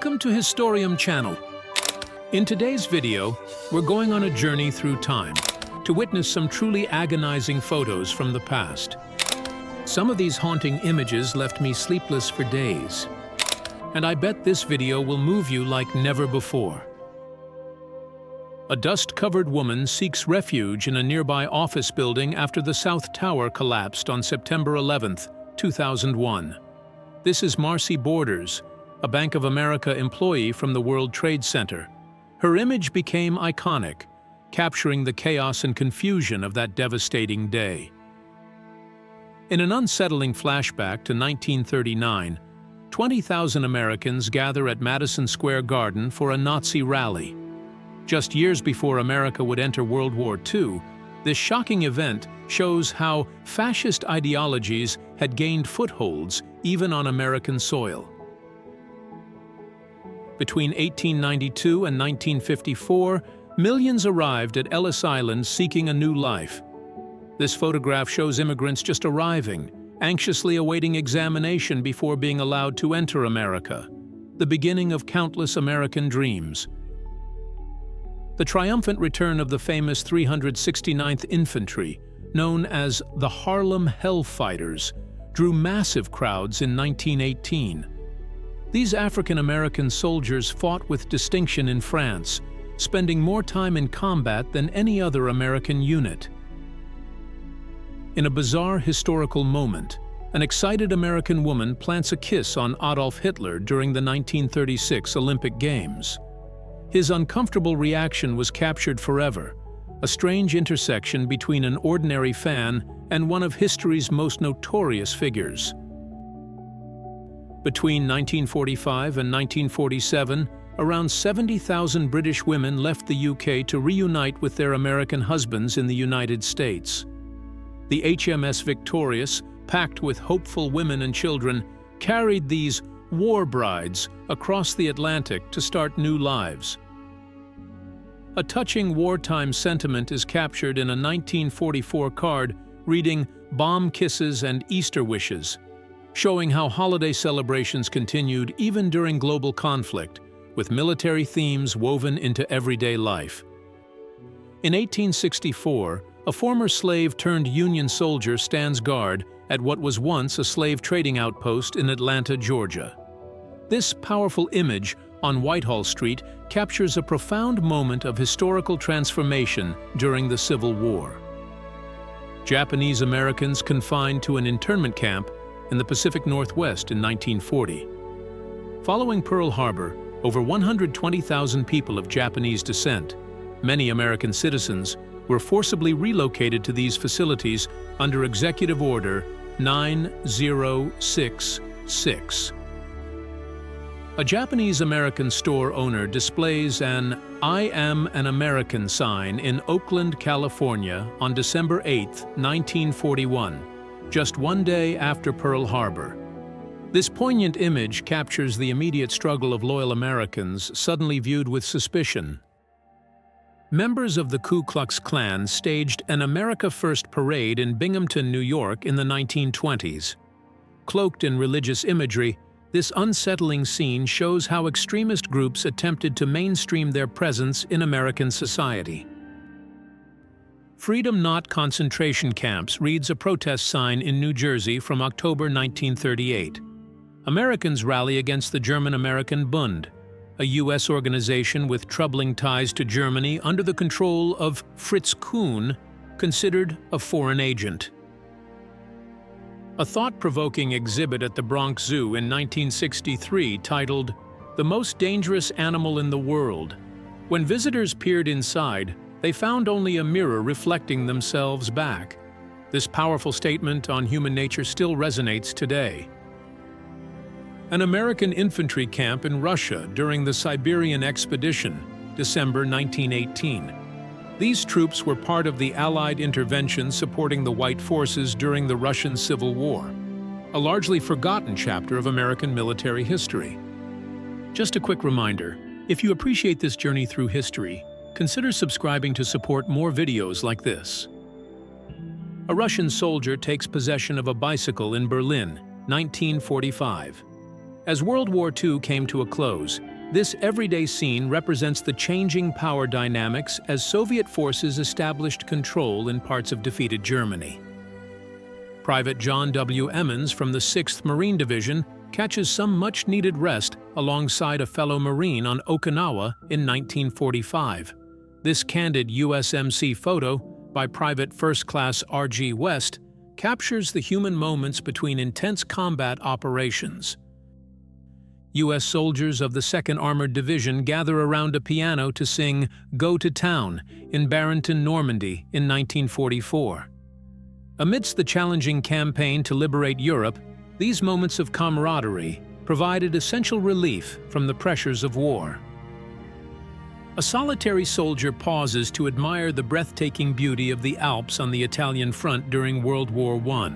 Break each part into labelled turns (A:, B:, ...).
A: Welcome to Historium channel. In today's video, we're going on a journey through time to witness some truly agonizing photos from the past. Some of these haunting images left me sleepless for days, and I bet this video will move you like never before. A dust-covered woman seeks refuge in a nearby office building after the South Tower collapsed on September 11, 2001. This is Marcy Borders, a Bank of America employee from the World Trade Center. Her image became iconic, capturing the chaos and confusion of that devastating day. In an unsettling flashback to 1939, 20,000 Americans gather at Madison Square Garden for a Nazi rally. Just years before America would enter World War II, this shocking event shows how fascist ideologies had gained footholds even on American soil. Between 1892 and 1954, millions arrived at Ellis Island seeking a new life. This photograph shows immigrants just arriving, anxiously awaiting examination before being allowed to enter America, the beginning of countless American dreams. The triumphant return of the famous 369th Infantry, known as the Harlem Hellfighters, drew massive crowds in 1918. These African-American soldiers fought with distinction in France, spending more time in combat than any other American unit. In a bizarre historical moment, an excited American woman plants a kiss on Adolf Hitler during the 1936 Olympic Games. His uncomfortable reaction was captured forever, a strange intersection between an ordinary fan and one of history's most notorious figures. Between 1945 and 1947, around 70,000 British women left the UK to reunite with their American husbands in the United States. The HMS Victorious, packed with hopeful women and children, carried these war brides across the Atlantic to start new lives. A touching wartime sentiment is captured in a 1944 card reading "Bomb Kisses and Easter Wishes," showing how holiday celebrations continued even during global conflict, with military themes woven into everyday life. In 1864, a former slave-turned Union soldier stands guard at what was once a slave trading outpost in Atlanta, Georgia. This powerful image on Whitehall Street captures a profound moment of historical transformation during the Civil War. Japanese Americans confined to an internment camp in the Pacific Northwest in 1940. Following Pearl Harbor, over 120,000 people of Japanese descent, many American citizens, were forcibly relocated to these facilities under Executive Order 9066. A Japanese-American store owner displays an "I am an American" sign in Oakland, California on December 8, 1941. Just one day after Pearl Harbor. This poignant image captures the immediate struggle of loyal Americans suddenly viewed with suspicion. Members of the Ku Klux Klan staged an America First parade in Binghamton, New York in the 1920s. Cloaked in religious imagery, this unsettling scene shows how extremist groups attempted to mainstream their presence in American society. Freedom Not Concentration Camps reads a protest sign in New Jersey from October 1938. Americans rally against the German-American Bund, a U.S. organization with troubling ties to Germany under the control of Fritz Kuhn, considered a foreign agent. A thought-provoking exhibit at the Bronx Zoo in 1963 titled "The Most Dangerous Animal in the World." When visitors peered inside, they found only a mirror reflecting themselves back. This powerful statement on human nature still resonates today. An American infantry camp in Russia during the Siberian Expedition, December 1918. These troops were part of the Allied intervention supporting the White Forces during the Russian Civil War, a largely forgotten chapter of American military history. Just a quick reminder, if you appreciate this journey through history, consider subscribing to support more videos like this. A Russian soldier takes possession of a bicycle in Berlin, 1945. As World War II came to a close, this everyday scene represents the changing power dynamics as Soviet forces established control in parts of defeated Germany. Private John W. Emmons from the 6th Marine Division catches some much-needed rest alongside a fellow Marine on Okinawa in 1945. This candid USMC photo by Private First Class R.G. West captures the human moments between intense combat operations. U.S. soldiers of the 2nd Armored Division gather around a piano to sing "Go to Town" in Barrington, Normandy in 1944. Amidst the challenging campaign to liberate Europe, these moments of camaraderie provided essential relief from the pressures of war. A solitary soldier pauses to admire the breathtaking beauty of the Alps on the Italian front during World War I.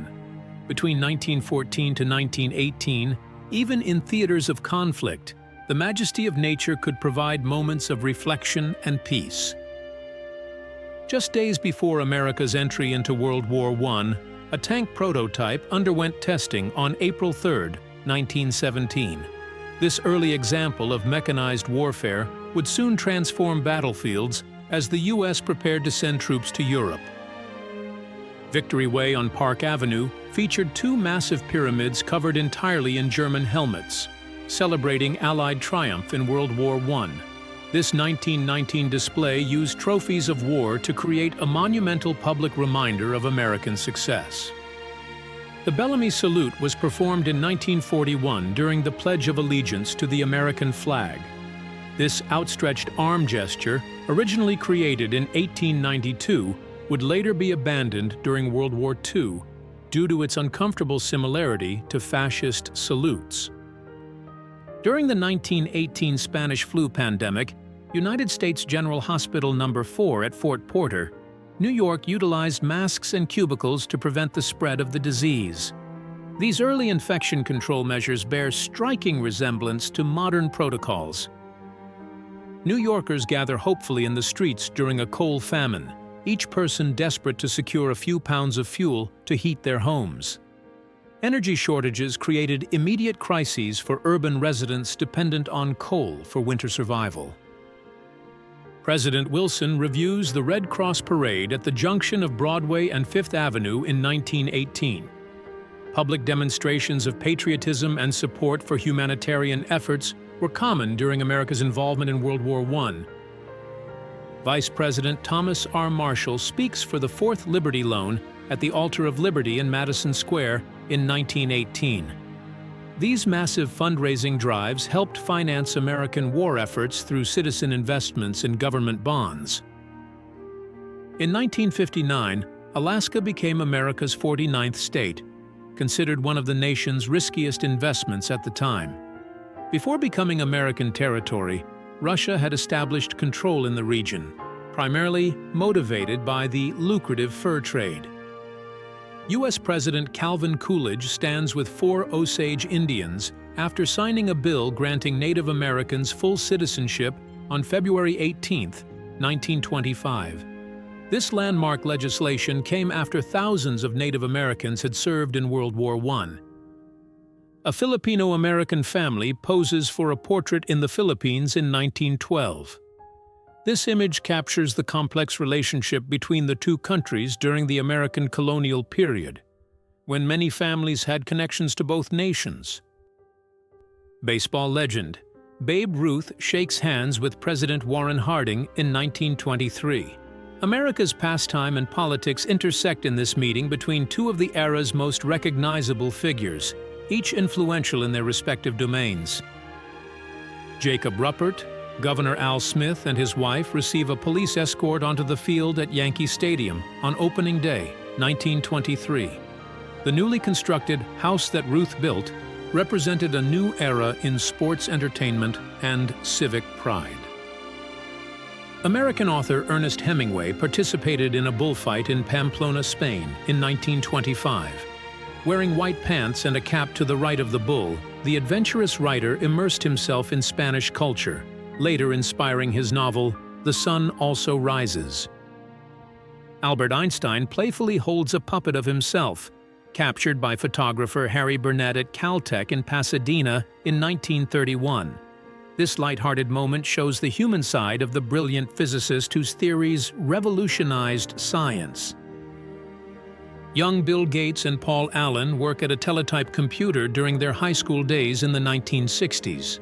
A: Between 1914 to 1918, even in theaters of conflict, the majesty of nature could provide moments of reflection and peace. Just days before America's entry into World War I, a tank prototype underwent testing on April 3, 1917. This early example of mechanized warfare would soon transform battlefields as the U.S. prepared to send troops to Europe. Victory Way on Park Avenue featured two massive pyramids covered entirely in German helmets, celebrating Allied triumph in World War I. This 1919 display used trophies of war to create a monumental public reminder of American success. The Bellamy Salute was performed in 1941 during the Pledge of Allegiance to the American flag. This outstretched arm gesture, originally created in 1892, would later be abandoned during World War II due to its uncomfortable similarity to fascist salutes. During the 1918 Spanish flu pandemic, United States General Hospital No. 4 at Fort Porter, New York utilized masks and cubicles to prevent the spread of the disease. These early infection control measures bear striking resemblance to modern protocols. New Yorkers gather hopefully in the streets during a coal famine, each person desperate to secure a few pounds of fuel to heat their homes. Energy shortages created immediate crises for urban residents dependent on coal for winter survival. President Wilson reviews the Red Cross Parade at the junction of Broadway and Fifth Avenue in 1918. Public demonstrations of patriotism and support for humanitarian efforts were common during America's involvement in World War I. Vice President Thomas R. Marshall speaks for the Fourth Liberty Loan at the Altar of Liberty in Madison Square in 1918. These massive fundraising drives helped finance American war efforts through citizen investments in government bonds. In 1959, Alaska became America's 49th state, considered one of the nation's riskiest investments at the time. Before becoming American territory, Russia had established control in the region, primarily motivated by the lucrative fur trade. U.S. President Calvin Coolidge stands with 4 Osage Indians after signing a bill granting Native Americans full citizenship on February 18, 1925. This landmark legislation came after thousands of Native Americans had served in World War I. A Filipino-American family poses for a portrait in the Philippines in 1912. This image captures the complex relationship between the two countries during the American colonial period, when many families had connections to both nations. Baseball legend Babe Ruth shakes hands with President Warren Harding in 1923. America's pastime and politics intersect in this meeting between two of the era's most recognizable figures, each influential in their respective domains. Jacob Ruppert, Governor Al Smith and his wife receive a police escort onto the field at Yankee Stadium on opening day, 1923. The newly constructed house that Ruth built represented a new era in sports entertainment and civic pride. American author Ernest Hemingway participated in a bullfight in Pamplona, Spain in 1925. Wearing white pants and a cap to the right of the bull, the adventurous writer immersed himself in Spanish culture, later inspiring his novel, The Sun Also Rises. Albert Einstein playfully holds a puppet of himself, captured by photographer Harry Burnett at Caltech in Pasadena in 1931. This lighthearted moment shows the human side of the brilliant physicist whose theories revolutionized science. Young Bill Gates and Paul Allen work at a teletype computer during their high school days in the 1960s.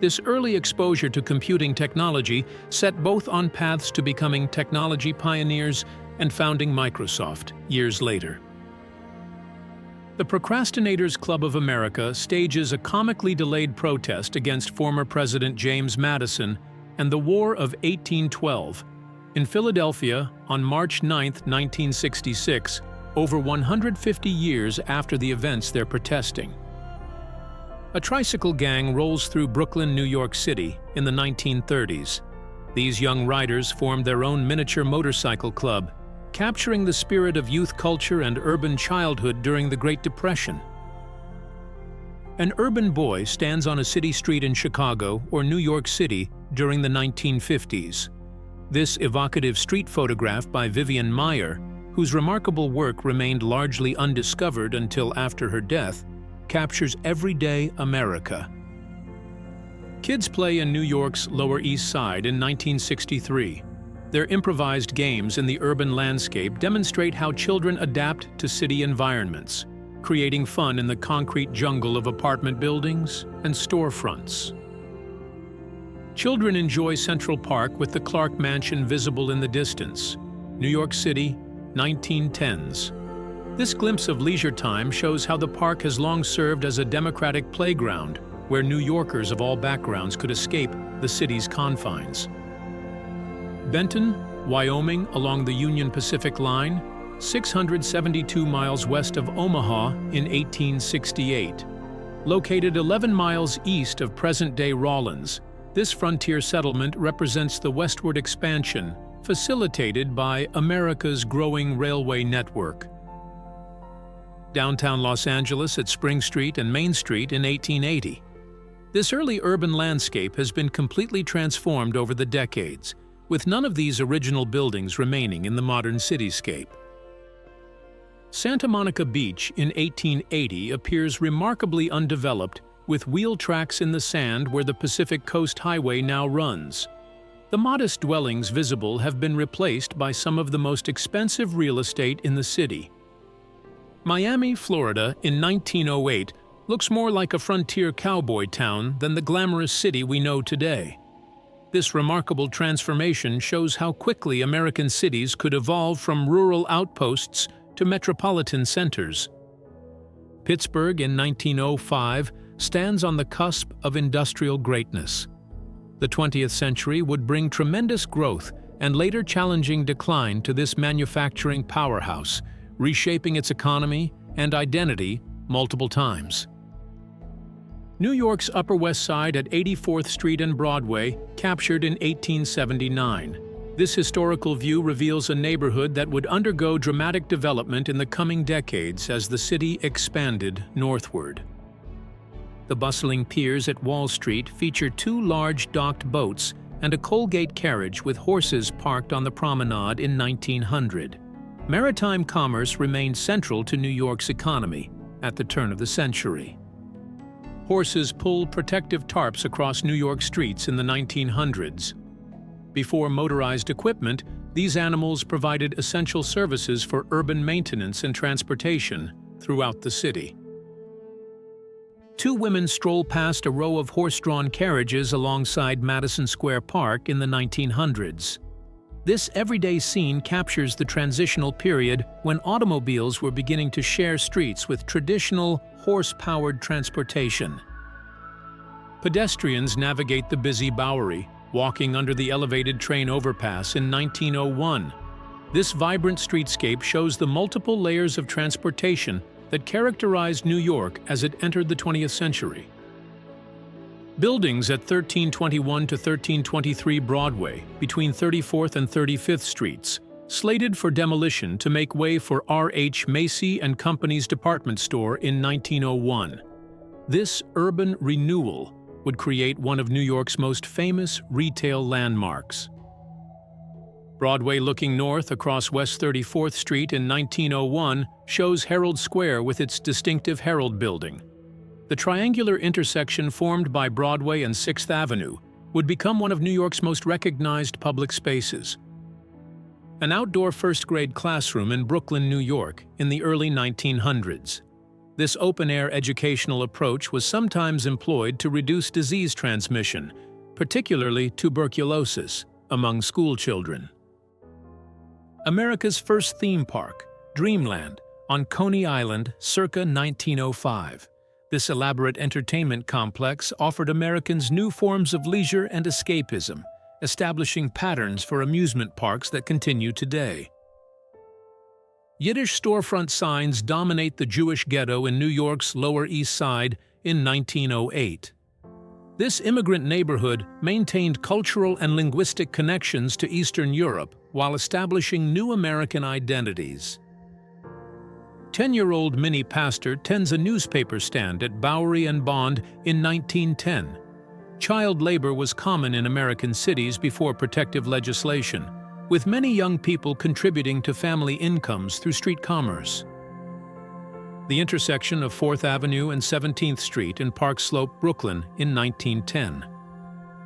A: This early exposure to computing technology set both on paths to becoming technology pioneers and founding Microsoft years later. The Procrastinators Club of America stages a comically delayed protest against former President James Madison and the War of 1812. In Philadelphia, on March 9, 1966, over 150 years after the events they're protesting. A tricycle gang rolls through Brooklyn, New York City in the 1930s. These young riders formed their own miniature motorcycle club, capturing the spirit of youth culture and urban childhood during the Great Depression. An urban boy stands on a city street in Chicago or New York City during the 1950s. This evocative street photograph by Vivian Maier, whose remarkable work remained largely undiscovered until after her death, captures everyday America. Kids play in New York's Lower East Side in 1963. Their improvised games in the urban landscape demonstrate how children adapt to city environments, creating fun in the concrete jungle of apartment buildings and storefronts. Children enjoy Central Park with the Clark Mansion visible in the distance. New York City, 1910s. This glimpse of leisure time shows how the park has long served as a democratic playground where New Yorkers of all backgrounds could escape the city's confines. Benton, Wyoming, along the Union Pacific Line, 672 miles west of Omaha in 1868. Located 11 miles east of present-day Rawlins, this frontier settlement represents the westward expansion facilitated by America's growing railway network. Downtown Los Angeles at Spring Street and Main Street in 1880. This early urban landscape has been completely transformed over the decades, with none of these original buildings remaining in the modern cityscape. Santa Monica Beach in 1880 appears remarkably undeveloped, with wheel tracks in the sand where the Pacific Coast Highway now runs. The modest dwellings visible have been replaced by some of the most expensive real estate in the city. Miami, Florida, in 1908 looks more like a frontier cowboy town than the glamorous city we know today. This remarkable transformation shows how quickly American cities could evolve from rural outposts to metropolitan centers. Pittsburgh in 1905 stands on the cusp of industrial greatness. The 20th century would bring tremendous growth and later challenging decline to this manufacturing powerhouse, reshaping its economy and identity multiple times. New York's Upper West Side at 84th Street and Broadway, captured in 1879. This historical view reveals a neighborhood that would undergo dramatic development in the coming decades as the city expanded northward. The bustling piers at Wall Street feature two large docked boats and a Colgate carriage with horses parked on the promenade in 1900. Maritime commerce remained central to New York's economy at the turn of the century. Horses pulled protective tarps across New York streets in the 1900s. Before motorized equipment, these animals provided essential services for urban maintenance and transportation throughout the city. Two women stroll past a row of horse-drawn carriages alongside Madison Square Park in the 1900s. This everyday scene captures the transitional period when automobiles were beginning to share streets with traditional horse-powered transportation. Pedestrians navigate the busy Bowery, walking under the elevated train overpass in 1901. This vibrant streetscape shows the multiple layers of transportation that characterized New York as it entered the 20th century. Buildings at 1321 to 1323 Broadway, between 34th and 35th Streets, slated for demolition to make way for R.H. Macy & Company's department store in 1901. This urban renewal would create one of New York's most famous retail landmarks. Broadway looking north across West 34th Street in 1901 shows Herald Square with its distinctive Herald Building. The triangular intersection formed by Broadway and 6th Avenue would become one of New York's most recognized public spaces. An outdoor first-grade classroom in Brooklyn, New York, in the early 1900s. This open-air educational approach was sometimes employed to reduce disease transmission, particularly tuberculosis, among school children. America's first theme park, Dreamland, on Coney Island circa 1905. This elaborate entertainment complex offered Americans new forms of leisure and escapism, establishing patterns for amusement parks that continue today. Yiddish storefront signs dominate the Jewish ghetto in New York's Lower East Side in 1908. This immigrant neighborhood maintained cultural and linguistic connections to Eastern Europe while establishing new American identities. 10-year-old Minnie Pastor tends a newspaper stand at Bowery and Bond in 1910. Child labor was common in American cities before protective legislation, with many young people contributing to family incomes through street commerce. The intersection of 4th Avenue and 17th Street in Park Slope, Brooklyn, in 1910.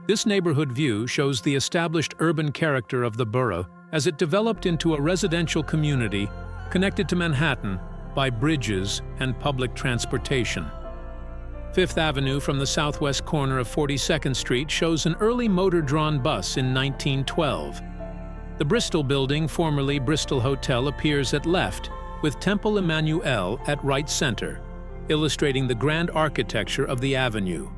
A: This neighborhood view shows the established urban character of the borough as it developed into a residential community connected to Manhattan by bridges and public transportation. 5th Avenue from the southwest corner of 42nd Street shows an early motor-drawn bus in 1912. The Bristol Building, formerly Bristol Hotel, appears at left, with Temple Emmanuel at right center, illustrating the grand architecture of the avenue.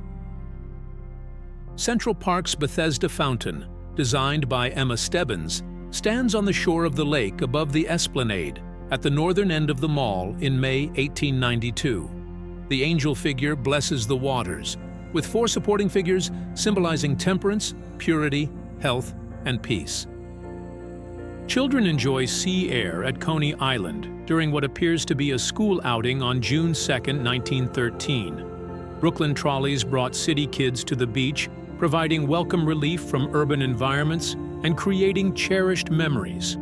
A: Central Park's Bethesda Fountain, designed by Emma Stebbins, stands on the shore of the lake above the Esplanade at the northern end of the mall in May 1892. The angel figure blesses the waters, with 4 supporting figures symbolizing temperance, purity, health, and peace. Children enjoy sea air at Coney Island during what appears to be a school outing on June 2, 1913. Brooklyn trolleys brought city kids to the beach, providing welcome relief from urban environments and creating cherished memories.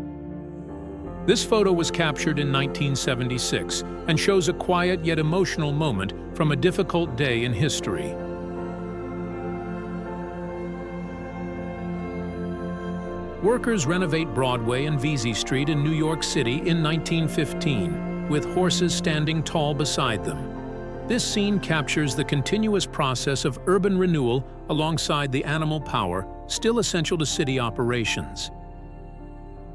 A: This photo was captured in 1976 and shows a quiet yet emotional moment from a difficult day in history. Workers renovate Broadway and Vesey Street in New York City in 1915, with horses standing tall beside them. This scene captures the continuous process of urban renewal alongside the animal power still essential to city operations.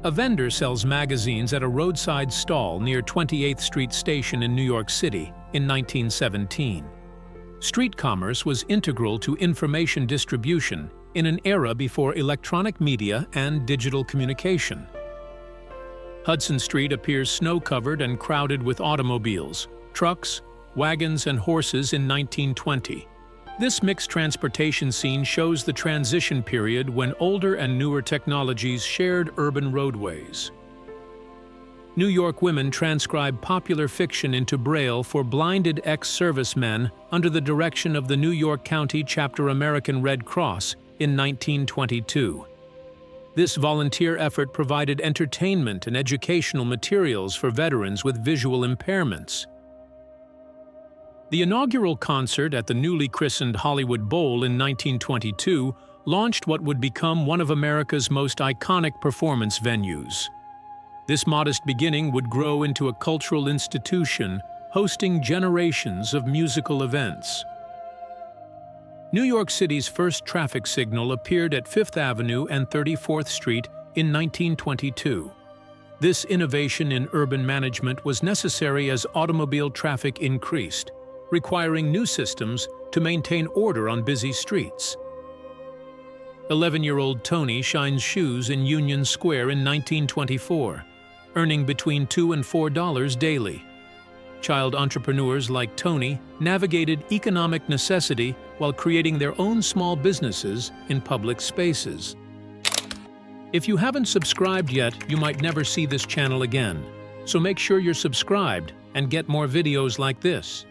A: A vendor sells magazines at a roadside stall near 28th Street Station in New York City in 1917. Street commerce was integral to information distribution in an era before electronic media and digital communication. Hudson Street appears snow-covered and crowded with automobiles, trucks, wagons, and horses in 1920. This mixed transportation scene shows the transition period when older and newer technologies shared urban roadways. New York women transcribe popular fiction into Braille for blinded ex-servicemen under the direction of the New York County Chapter American Red Cross in 1922. This volunteer effort provided entertainment and educational materials for veterans with visual impairments. The inaugural concert at the newly christened Hollywood Bowl in 1922 launched what would become one of America's most iconic performance venues. This modest beginning would grow into a cultural institution, hosting generations of musical events. New York City's first traffic signal appeared at 5th Avenue and 34th Street in 1922. This innovation in urban management was necessary as automobile traffic increased, requiring new systems to maintain order on busy streets. 11-year-old Tony shines shoes in Union Square in 1924, earning between $2 and $4 daily. Child entrepreneurs like Tony navigated economic necessity while creating their own small businesses in public spaces. If you haven't subscribed yet, you might never see this channel again. So make sure you're subscribed and get more videos like this.